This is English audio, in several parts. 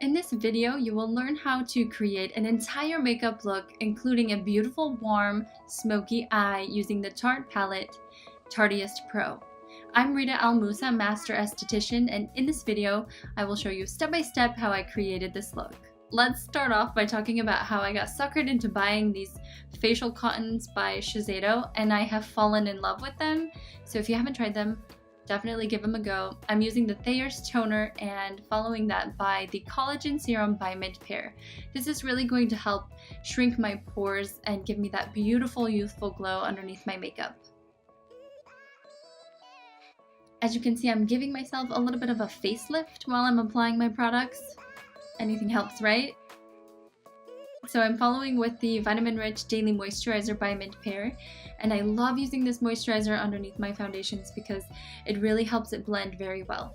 In this video, you will learn how to create an entire makeup look, including a beautiful, warm, smoky eye using the Tarte palette, Tartiest Pro. I'm Rita Almusa, Master Esthetician, and in this video, I will show you step by step how I created this look. Let's start off by talking about how I got suckered into buying these facial cottons by Shiseido, and I have fallen in love with them. So if you haven't tried them, definitely give them a go. I'm using the Thayer's toner and following that by the collagen serum by Mint Pear. This is really going to help shrink my pores and give me that beautiful youthful glow underneath my makeup. As you can see, I'm giving myself a little bit of a facelift while I'm applying my products. Anything helps, right? So I'm following with the Vitamin Rich Daily Moisturizer by Mint Pear, and I love using this moisturizer underneath my foundations because it really helps it blend very well.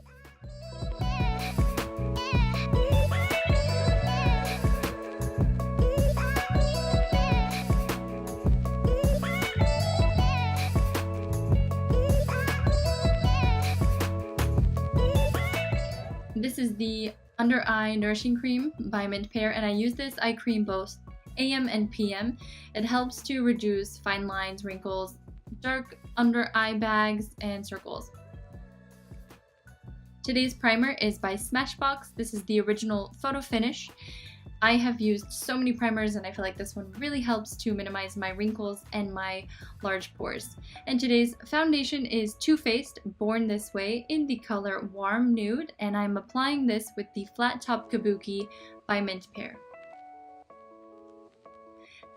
This is the Under Eye Nourishing Cream by Mint Pear, and I use this eye cream both AM and PM. It helps to reduce fine lines, wrinkles, dark under eye bags, and circles. Today's primer is by Smashbox. This is the original photo finish. I have used so many primers and I feel like this one really helps to minimize my wrinkles and my large pores. And today's foundation is Too Faced Born This Way in the color Warm Nude, and I'm applying this with the Flat Top Kabuki by Mint Pear.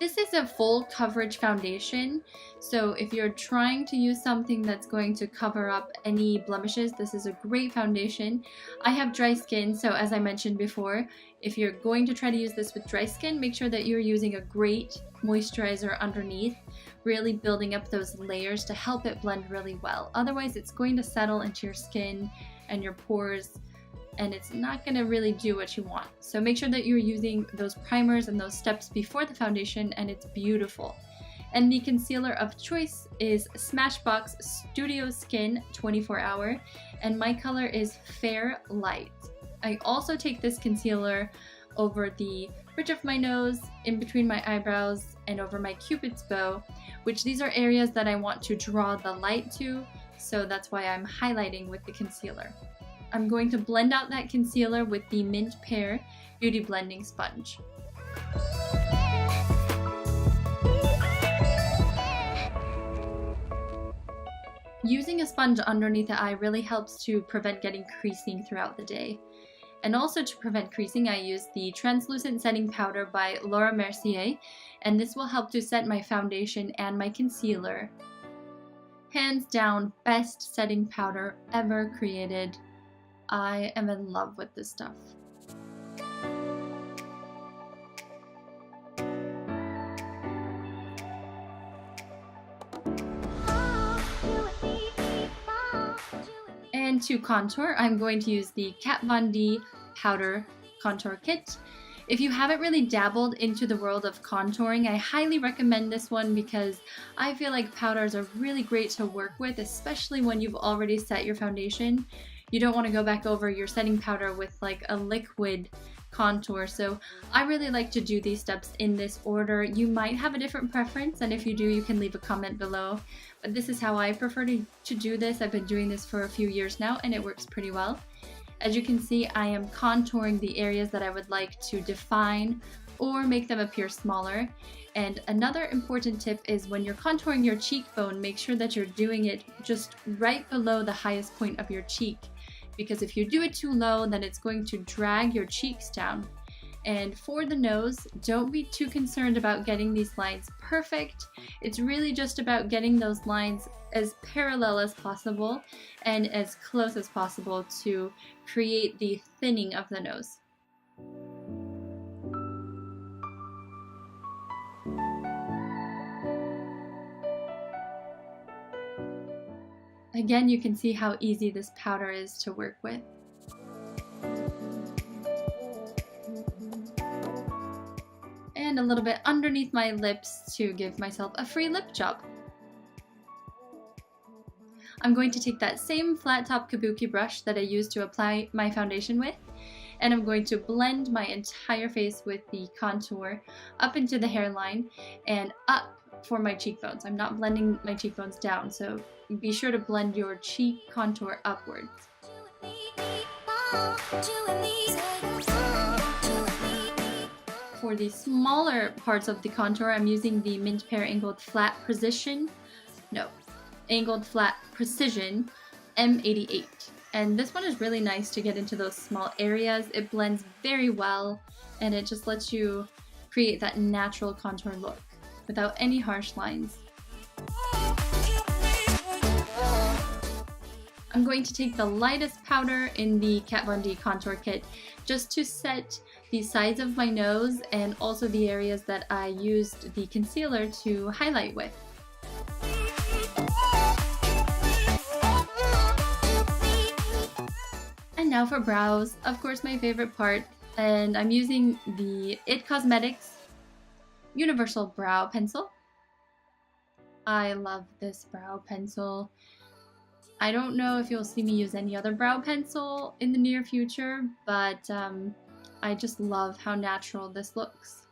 This is a full coverage foundation, so if you're trying to use something that's going to cover up any blemishes, this is a great foundation. I have dry skin, so as I mentioned before, if you're going to try to use this with dry skin, make sure that you're using a great moisturizer underneath, really building up those layers to help it blend really well. Otherwise, it's going to settle into your skin and your pores, and it's not going to really do what you want. So make sure that you're using those primers and those steps before the foundation, and it's beautiful. And the concealer of choice is Smashbox Studio Skin 24 Hour, and my color is Fair Light. I also take this concealer over the bridge of my nose, in between my eyebrows, and over my cupid's bow, which these are areas that I want to draw the light to, so that's why I'm highlighting with the concealer. I'm going to blend out that concealer with the Mint Pear Beauty Blending Sponge. Using a sponge underneath the eye really helps to prevent getting creasing throughout the day. And also to prevent creasing, I use the Translucent Setting Powder by Laura Mercier, and this will help to set my foundation and my concealer. Hands down, best setting powder ever created. I am in love with this stuff. And to contour, I'm going to use the Kat Von D Powder Contour Kit. If you haven't really dabbled into the world of contouring, I highly recommend this one because I feel like powders are really great to work with, especially when you've already set your foundation. You don't want to go back over your setting powder with like a liquid contour, so I really like to do these steps in this order. You might have a different preference, and if you do, you can leave a comment below, but this is how I prefer to do this. I've been doing this for a few years now and it works pretty well. As you can see, I am contouring the areas that I would like to define or make them appear smaller. And another important tip is when you're contouring your cheekbone, make sure that you're doing it just right below the highest point of your cheek, because if you do it too low, then it's going to drag your cheeks down. And for the nose, don't be too concerned about getting these lines perfect. It's really just about getting those lines as parallel as possible and as close as possible to create the thinning of the nose. Again, you can see how easy this powder is to work with. And a little bit underneath my lips to give myself a free lip job. I'm going to take that same flat top kabuki brush that I used to apply my foundation with, And I'm going to blend my entire face with the contour up into the hairline and up for my cheekbones. I'm not blending my cheekbones down, so be sure to blend your cheek contour upwards. For the smaller parts of the contour, I'm using the Mint Pear Angled Flat Precision M88. And this one is really nice to get into those small areas. It blends very well, and it just lets you create that natural contour look without any harsh lines. I'm going to take the lightest powder in the Kat Von D contour kit just to set the sides of my nose and also the areas that I used the concealer to highlight with. And now for brows, of course my favorite part, and I'm using the IT Cosmetics Universal Brow Pencil. I love this brow pencil. I don't know if you'll see me use any other brow pencil in the near future, but I just love how natural this looks.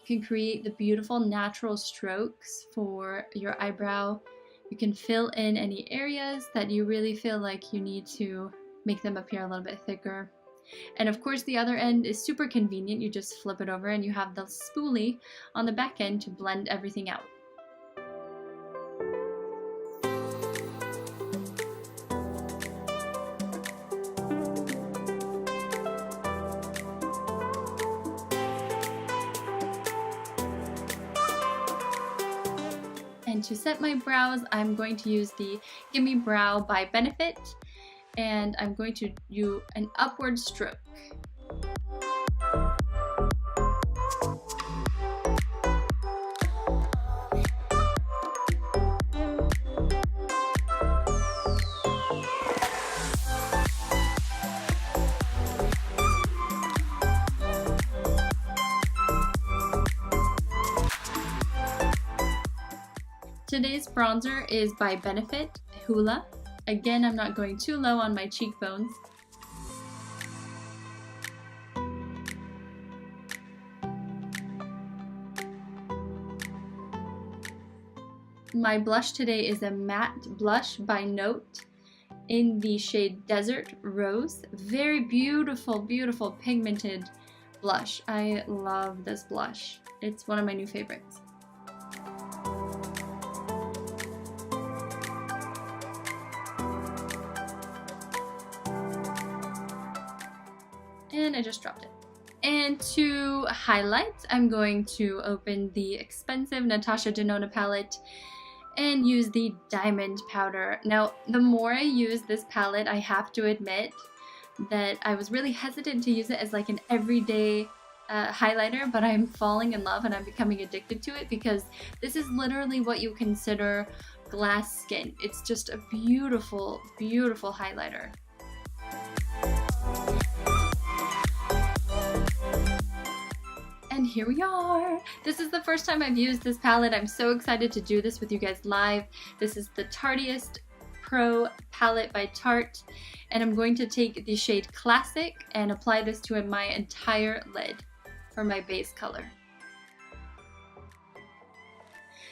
You can create the beautiful natural strokes for your eyebrow. You can fill in any areas that you really feel like you need to make them appear a little bit thicker. And of course the other end is super convenient. You just flip it over and you have the spoolie on the back end to blend everything out. And to set my brows, I'm going to use the Gimme Brow by Benefit, and I'm going to do an upward stroke. Today's bronzer is by Benefit Hoola. Again, I'm not going too low on my cheekbones. My blush today is a matte blush by Note in the shade Desert Rose. Very beautiful, beautiful pigmented blush. I love this blush. It's one of my new favorites. And I just dropped it. And to highlight, I'm going to open the expensive Natasha Denona palette and use the diamond powder. Now, the more I use this palette, I have to admit that I was really hesitant to use it as like an everyday highlighter, but I'm falling in love and I'm becoming addicted to it because this is literally what you consider glass skin. It's just a beautiful, beautiful highlighter. And here we are! This is the first time I've used this palette. I'm so excited to do this with you guys live. This is the Tartiest Pro palette by Tarte, and I'm going to take the shade Classic and apply this to my entire lid for my base color.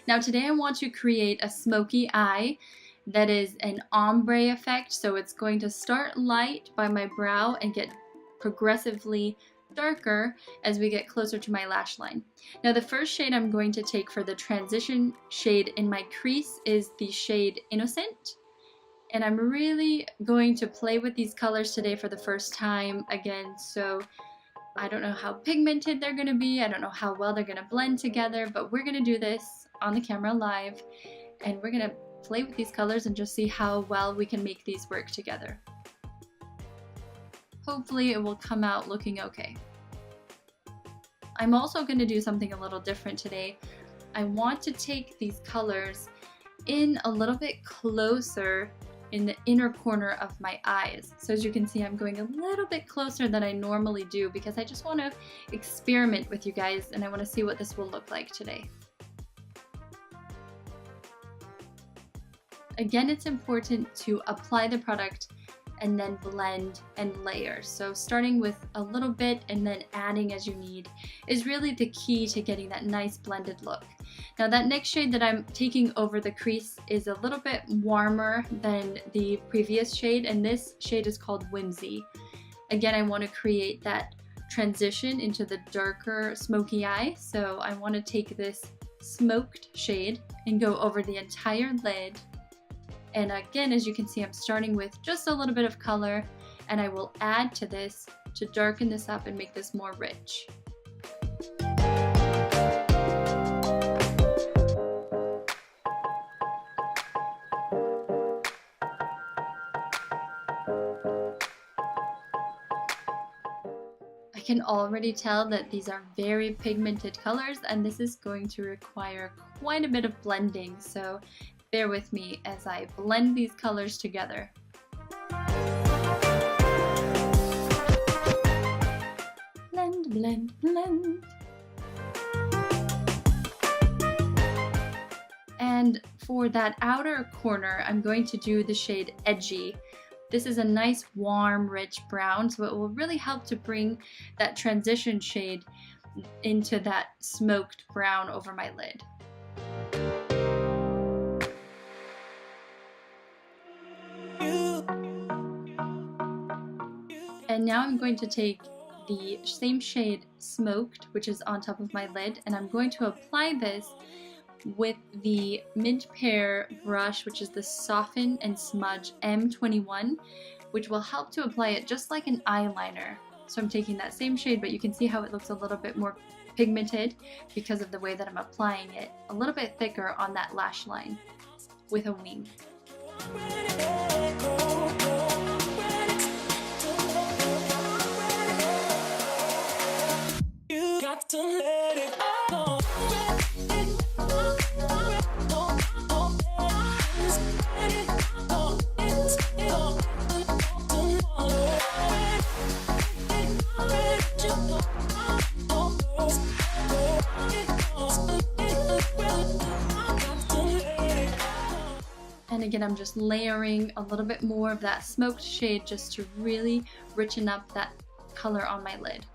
Now today I want to create a smoky eye that is an ombre effect, so it's going to start light by my brow and get progressively darker as we get closer to my lash line. Now the first shade I'm going to take for the transition shade in my crease is the shade Innocent, and I'm really going to play with these colors today for the first time again, so I don't know how pigmented they're going to be, I don't know how well they're going to blend together, but we're going to do this on the camera live and we're going to play with these colors and just see how well we can make these work together. Hopefully it will come out looking okay. I'm also going to do something a little different today. I want to take these colors in a little bit closer in the inner corner of my eyes. So as you can see, I'm going a little bit closer than I normally do because I just want to experiment with you guys and I want to see what this will look like today. Again, it's important to apply the product and then blend and layer. So starting with a little bit and then adding as you need is really the key to getting that nice blended look. Now that next shade that I'm taking over the crease is a little bit warmer than the previous shade, and this shade is called Whimsy. Again, I want to create that transition into the darker smoky eye, so I want to take this smoked shade and go over the entire lid. And again, as you can see, I'm starting with just a little bit of color, and I will add to this to darken this up and make this more rich. I can already tell that these are very pigmented colors, and this is going to require quite a bit of blending, so bear with me as I blend these colors together. Blend, blend, blend. And for that outer corner, I'm going to do the shade Edgy. This is a nice, warm, rich brown, so it will really help to bring that transition shade into that smoked brown over my lid. And now I'm going to take the same shade Smoked, which is on top of my lid, and I'm going to apply this with the Mint Pear brush, which is the Soften and Smudge M21, which will help to apply it just like an eyeliner. So I'm taking that same shade, but you can see how it looks a little bit more pigmented because of the way that I'm applying it, a little bit thicker on that lash line with a wing. You got to let it go. And again, I'm just layering a little bit more of that smoked shade just to really richen up that color on my lid.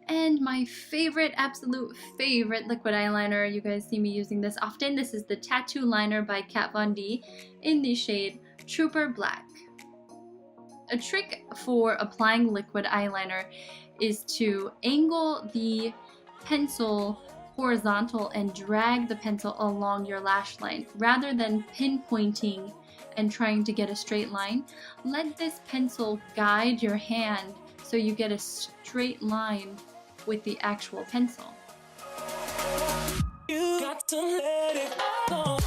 And my favorite, absolute favorite liquid eyeliner, you guys see me using this often. This is the Tattoo Liner by Kat Von D in the shade Trooper Black. A trick for applying liquid eyeliner is to angle the pencil horizontal and drag the pencil along your lash line rather than pinpointing and trying to get a straight line. Let this pencil guide your hand so you get a straight line with the actual pencil. You got to let it go.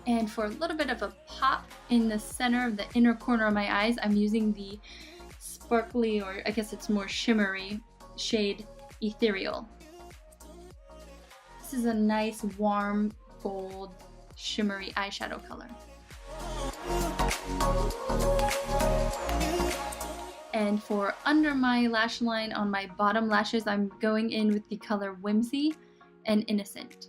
And for a little bit of a pop in the center of the inner corner of my eyes, I'm using the sparkly, or I guess it's more shimmery, shade Ethereal. This is a nice warm gold shimmery eyeshadow color. And for under my lash line on my bottom lashes, I'm going in with the color Whimsy and Innocent,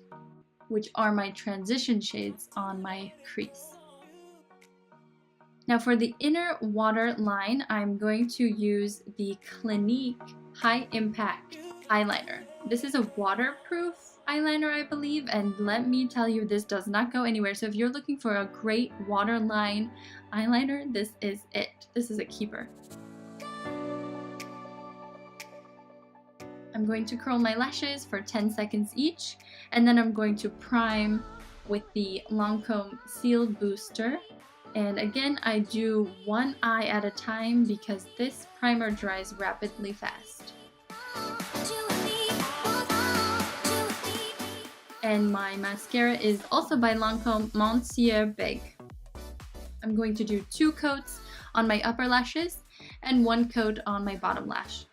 which are my transition shades on my crease. Now for the inner water line, I'm going to use the Clinique High Impact Eyeliner. This is a waterproof eyeliner, I believe, and let me tell you, this does not go anywhere. So if you're looking for a great waterline eyeliner, this is it. This is a keeper. I'm going to curl my lashes for 10 seconds each, and then I'm going to prime with the Lancome Sealed Booster. And again, I do one eye at a time because this primer dries rapidly fast. And my mascara is also by Lancome Monsieur Beg. I'm going to do 2 coats on my upper lashes and 1 coat on my bottom lash.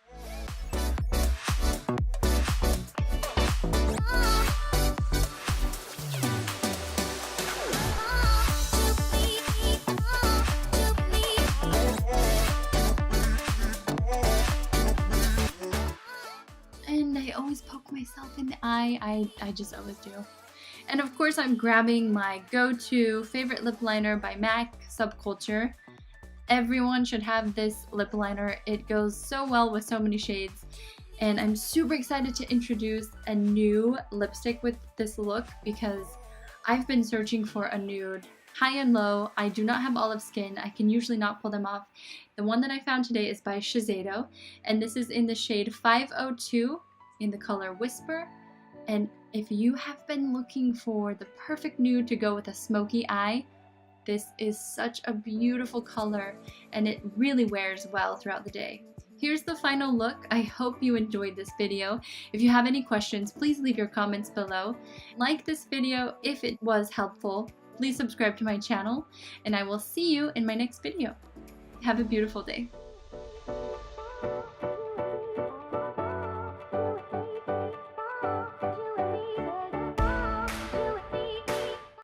And I always poke myself in the eye. I just always do. And of course, I'm grabbing my go-to favorite lip liner by MAC, Subculture. Everyone should have this lip liner. It goes so well with so many shades. And I'm super excited to introduce a new lipstick with this look because I've been searching for a nude high and low. I do not have olive skin. I can usually not pull them off. The one that I found today is by Shiseido, and this is in the shade 502 in the color Whisper. And if you have been looking for the perfect nude to go with a smoky eye, this is such a beautiful color and it really wears well throughout the day. Here's the final look. I hope you enjoyed this video. If you have any questions, please leave your comments below. Like this video if it was helpful. Please subscribe to my channel, and I will see you in my next video. Have a beautiful day.